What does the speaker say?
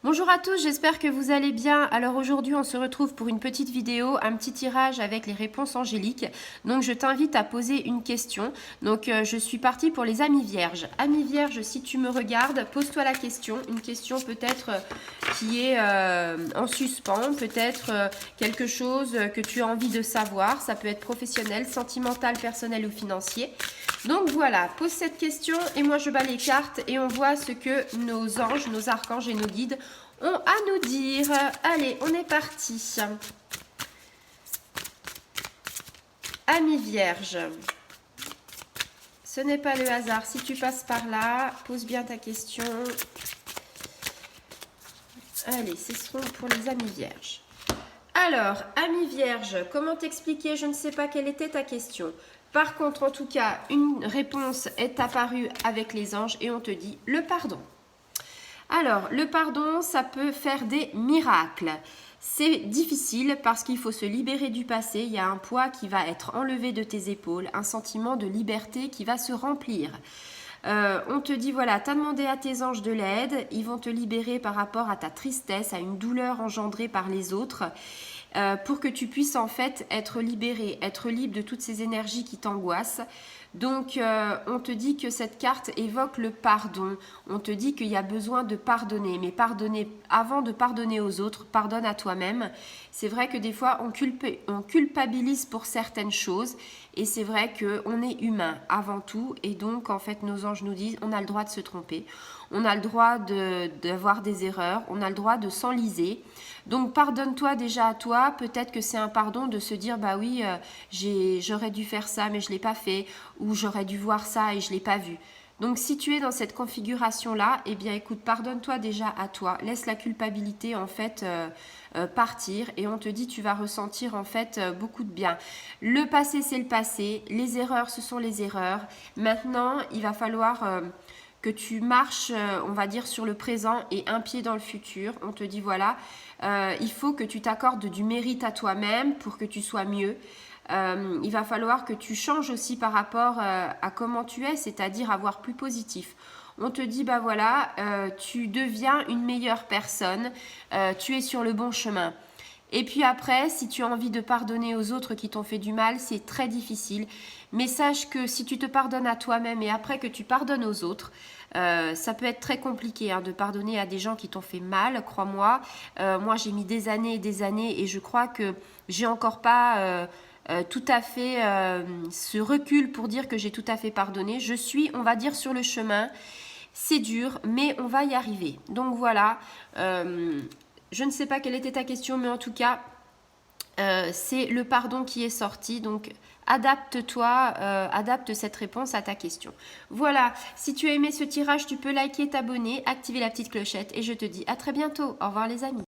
Bonjour à tous, j'espère que vous allez bien. Alors aujourd'hui, on se retrouve pour une petite vidéo, un petit tirage avec les réponses angéliques. Donc je t'invite à poser une question. Donc je suis partie pour les amis vierges. Amis vierges, si tu me regardes, pose-toi la question. Une question peut-être qui est en suspens, peut-être quelque chose que tu as envie de savoir. Ça peut être professionnel, sentimental, personnel ou financier. Donc voilà, pose cette question et moi je bats les cartes et on voit ce que nos anges, nos archanges et nos guides ont à nous dire. Allez, on est parti. Amis vierges, ce n'est pas le hasard. Si tu passes par là, pose bien ta question. Allez, ce seront pour les amis vierges. Alors, amis vierges, comment t'expliquer? Je ne sais pas quelle était ta question. Par contre, en tout cas, une réponse est apparue avec les anges et on te dit le pardon. Alors, le pardon, ça peut faire des miracles. C'est difficile parce qu'il faut se libérer du passé. Il y a un poids qui va être enlevé de tes épaules, un sentiment de liberté qui va se remplir. On te dit, voilà, tu as demandé à tes anges de l'aide, ils vont te libérer par rapport à ta tristesse, à une douleur engendrée par les autres, pour que tu puisses en fait être libéré, être libre de toutes ces énergies qui t'angoissent. Donc, on te dit que cette carte évoque le pardon. On te dit qu'il y a besoin de pardonner. Mais pardonner, avant de pardonner aux autres, pardonne à toi-même. C'est vrai que des fois, on culpabilise pour certaines choses. Et c'est vrai qu'on est humain avant tout. Et donc, en fait, nos anges nous disent, on a le droit de se tromper. On a le droit d'avoir des erreurs. On a le droit de s'enliser. Donc, pardonne-toi déjà à toi. Peut-être que c'est un pardon de se dire, bah oui, j'aurais dû faire ça, mais je ne l'ai pas fait. Ou j'aurais dû voir ça et je ne l'ai pas vu. Donc si tu es dans cette configuration-là, eh bien écoute, pardonne-toi déjà à toi. Laisse la culpabilité en fait partir et on te dit tu vas ressentir en fait beaucoup de bien. Le passé c'est le passé, les erreurs ce sont les erreurs. Maintenant il va falloir que tu marches, on va dire, sur le présent et un pied dans le futur. On te dit voilà, il faut que tu t'accordes du mérite à toi-même pour que tu sois mieux. Il va falloir que tu changes aussi par rapport à comment tu es, c'est-à-dire avoir plus positif. On te dit, bah voilà, tu deviens une meilleure personne, tu es sur le bon chemin. Et puis après, si tu as envie de pardonner aux autres qui t'ont fait du mal, c'est très difficile. Mais sache que si tu te pardonnes à toi-même et après que tu pardonnes aux autres, ça peut être très compliqué de pardonner à des gens qui t'ont fait mal, crois-moi. Moi, j'ai mis des années et je crois que j'ai encore pas... tout à fait ce recul pour dire que j'ai tout à fait pardonné. Je suis, on va dire, sur le chemin. C'est dur, mais on va y arriver. Donc voilà, je ne sais pas quelle était ta question, mais en tout cas, c'est le pardon qui est sorti. Donc adapte-toi, adapte cette réponse à ta question. Voilà, si tu as aimé ce tirage, tu peux liker, t'abonner, activer la petite clochette et je te dis à très bientôt. Au revoir les amis.